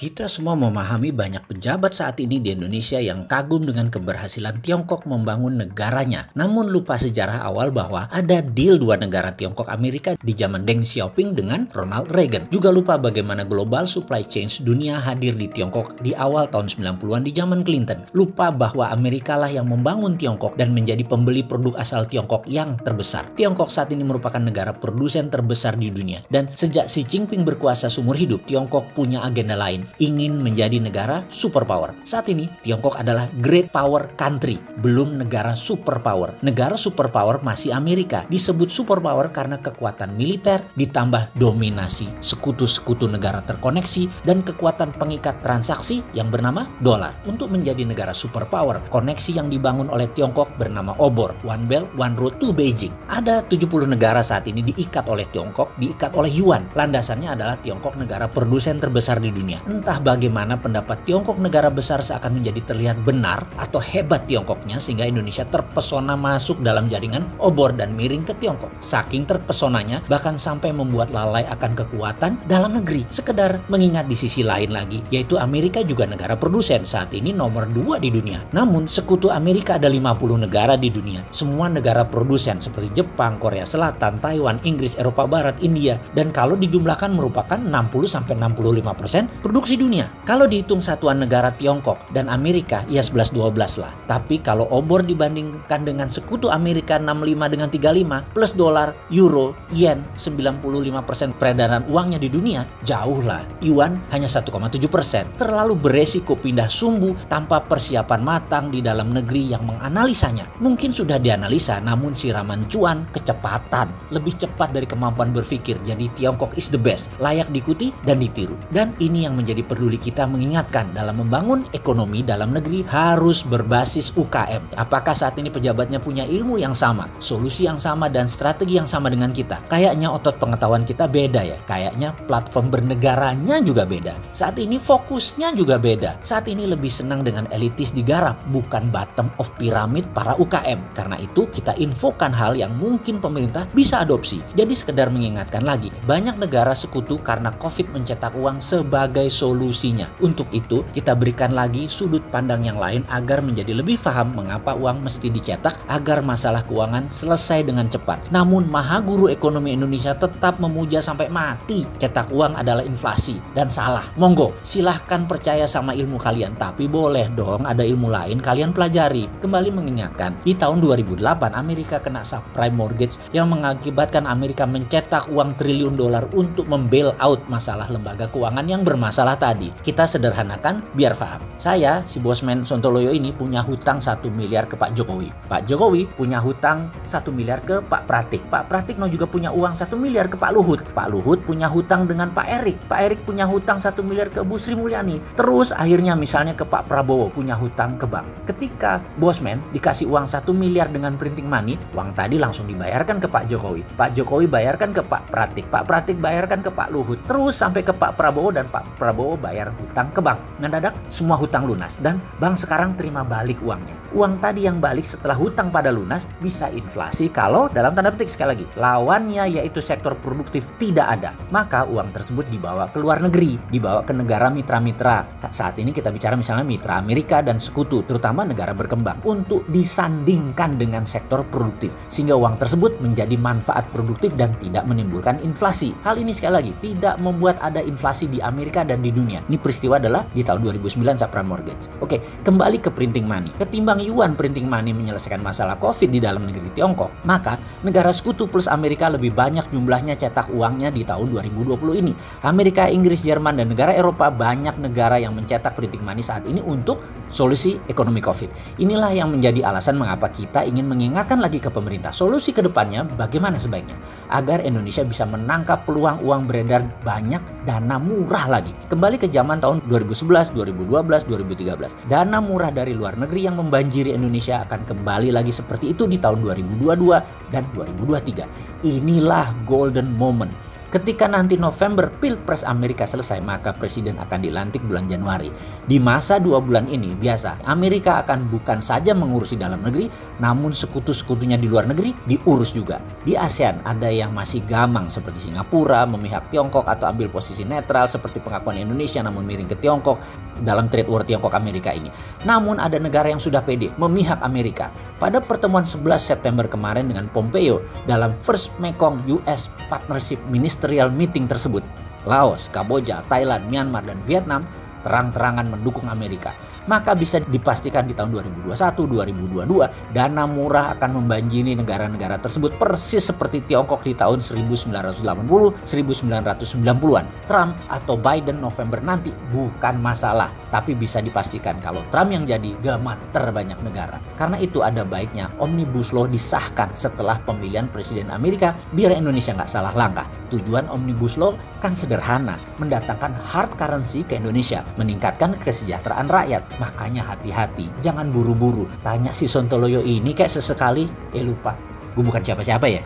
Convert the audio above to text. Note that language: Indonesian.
Kita semua memahami banyak pejabat saat ini di Indonesia yang kagum dengan keberhasilan Tiongkok membangun negaranya. Namun lupa sejarah awal bahwa ada deal dua negara Tiongkok Amerika di zaman Deng Xiaoping dengan Ronald Reagan. Juga lupa bagaimana global supply chain dunia hadir di Tiongkok di awal tahun 90-an di zaman Clinton. Lupa bahwa Amerika lah yang membangun Tiongkok dan menjadi pembeli produk asal Tiongkok yang terbesar. Tiongkok saat ini merupakan negara produsen terbesar di dunia. Dan sejak Xi Jinping berkuasa seumur hidup, Tiongkok punya agenda lain, ingin menjadi negara superpower. Saat ini Tiongkok adalah great power country, belum negara superpower. Negara superpower masih Amerika. Disebut superpower karena kekuatan militer ditambah dominasi sekutu-sekutu negara terkoneksi dan kekuatan pengikat transaksi yang bernama dolar. Untuk menjadi negara superpower, koneksi yang dibangun oleh Tiongkok bernama OBOR, One Belt One Road to Beijing. Ada 70 negara saat ini diikat oleh Tiongkok, diikat oleh yuan. Landasannya adalah Tiongkok negara produsen terbesar di dunia. Entah bagaimana pendapat Tiongkok negara besar seakan menjadi terlihat benar atau hebat Tiongkoknya sehingga Indonesia terpesona masuk dalam jaringan obor dan miring ke Tiongkok. Saking terpesonanya bahkan sampai membuat lalai akan kekuatan dalam negeri. Sekedar mengingat di sisi lain lagi, yaitu Amerika juga negara produsen, saat ini nomor 2 di dunia. Namun sekutu Amerika ada 50 negara di dunia. Semua negara produsen seperti Jepang, Korea Selatan, Taiwan, Inggris, Eropa Barat, India, dan kalau dijumlahkan merupakan 60-65% produksi dunia. Kalau dihitung satuan negara Tiongkok dan Amerika, ya 11-12 lah. Tapi kalau obor dibandingkan dengan sekutu Amerika 65 dengan 35 plus dolar, euro, yen 95% peredaran uangnya di dunia, jauh lah. Yuan hanya 1,7%. Terlalu beresiko pindah sumbu tanpa persiapan matang di dalam negeri yang menganalisanya. Mungkin sudah dianalisa, namun siraman cuan, kecepatan lebih cepat dari kemampuan berpikir. Jadi Tiongkok is the best, layak diikuti dan ditiru. Dan ini yang menjadi peduli kita mengingatkan dalam membangun ekonomi dalam negeri harus berbasis UKM. Apakah saat ini pejabatnya punya ilmu yang sama, solusi yang sama, dan strategi yang sama dengan kita? Kayaknya otot pengetahuan kita beda ya. Kayaknya platform bernegaranya juga beda. Saat ini fokusnya juga beda. Saat ini lebih senang dengan elitis digarap, bukan bottom of pyramid para UKM. Karena itu kita infokan hal yang mungkin pemerintah bisa adopsi. Jadi sekedar mengingatkan lagi, banyak negara sekutu karena COVID mencetak uang sebagai solusinya. Untuk itu kita berikan lagi sudut pandang yang lain agar menjadi lebih paham mengapa uang mesti dicetak agar masalah keuangan selesai dengan cepat. Namun maha guru ekonomi Indonesia tetap memuja sampai mati cetak uang adalah inflasi dan salah. Monggo silahkan percaya sama ilmu kalian, tapi boleh dong ada ilmu lain kalian pelajari. Kembali mengingatkan, di tahun 2008 Amerika kena subprime mortgage yang mengakibatkan Amerika mencetak uang triliun dolar untuk membail out masalah lembaga keuangan yang bermasalah tadi. Kita sederhanakan biar paham. Saya, si Bosman Sontoloyo ini punya hutang 1 miliar ke Pak Jokowi. Pak Jokowi punya hutang 1 miliar ke Pak Pratik. Pak Pratikno juga punya uang 1 miliar ke Pak Luhut. Pak Luhut punya hutang dengan Pak Erik. Pak Erik punya hutang 1 miliar ke Bu Sri Mulyani. Terus akhirnya misalnya ke Pak Prabowo punya hutang ke bank. Ketika Bosman dikasih uang 1 miliar dengan printing money, uang tadi langsung dibayarkan ke Pak Jokowi. Pak Jokowi bayarkan ke Pak Pratik. Pak Pratik bayarkan ke Pak Luhut. Terus sampai ke Pak Prabowo dan Pak Prabowo bayar hutang ke bank. Mendadak semua hutang lunas dan bank sekarang terima balik uangnya. Uang tadi yang balik setelah hutang pada lunas bisa inflasi kalau dalam tanda petik sekali lagi lawannya yaitu sektor produktif tidak ada. Maka uang tersebut dibawa ke luar negeri, dibawa ke negara mitra-mitra. Saat ini kita bicara misalnya mitra Amerika dan sekutu, terutama negara berkembang, untuk disandingkan dengan sektor produktif sehingga uang tersebut menjadi manfaat produktif dan tidak menimbulkan inflasi. Hal ini sekali lagi tidak membuat ada inflasi di Amerika dan di dunia. Ini peristiwa adalah di tahun 2009 subprime mortgage. Oke, kembali ke printing money. Ketimbang yuan printing money menyelesaikan masalah COVID di dalam negeri Tiongkok, maka negara sekutu plus Amerika lebih banyak jumlahnya cetak uangnya di tahun 2020 ini. Amerika, Inggris, Jerman, dan negara Eropa banyak negara yang mencetak printing money saat ini untuk solusi ekonomi COVID. Inilah yang menjadi alasan mengapa kita ingin mengingatkan lagi ke pemerintah. Solusi ke depannya bagaimana sebaiknya agar Indonesia bisa menangkap peluang uang beredar banyak, dana murah lagi. Kembali ke zaman tahun 2011, 2012, 2013. Dana murah dari luar negeri yang membanjiri Indonesia akan kembali lagi seperti itu di tahun 2022 dan 2023. Inilah golden moment. Ketika nanti November Pilpres Amerika selesai, maka presiden akan dilantik bulan Januari. Di masa 2 bulan ini biasa Amerika akan bukan saja mengurusi dalam negeri, namun sekutu-sekutunya di luar negeri diurus juga. Di ASEAN ada yang masih gamang seperti Singapura memihak Tiongkok atau ambil posisi netral seperti pengakuan Indonesia namun miring ke Tiongkok dalam trade war Tiongkok Amerika ini. Namun ada negara yang sudah pede memihak Amerika. Pada pertemuan 11 September kemarin dengan Pompeo dalam First Mekong US Partnership Ministerial Meeting tersebut, Laos, Kamboja, Thailand, Myanmar, dan Vietnam terang-terangan mendukung Amerika. Maka bisa dipastikan di tahun 2021-2022 dana murah akan membanjiri negara-negara tersebut persis seperti Tiongkok di tahun 1980-1990-an. Trump atau Biden November nanti bukan masalah, tapi bisa dipastikan kalau Trump yang jadi gamat terbanyak negara. Karena itu ada baiknya Omnibus Law disahkan setelah pemilihan Presiden Amerika biar Indonesia nggak salah langkah. Tujuan Omnibus Law kan sederhana, mendatangkan hard currency ke Indonesia, meningkatkan kesejahteraan rakyat. Makanya hati-hati, jangan buru-buru. Tanya si Sontoloyo ini kayak sesekali, lupa, gue bukan siapa-siapa ya.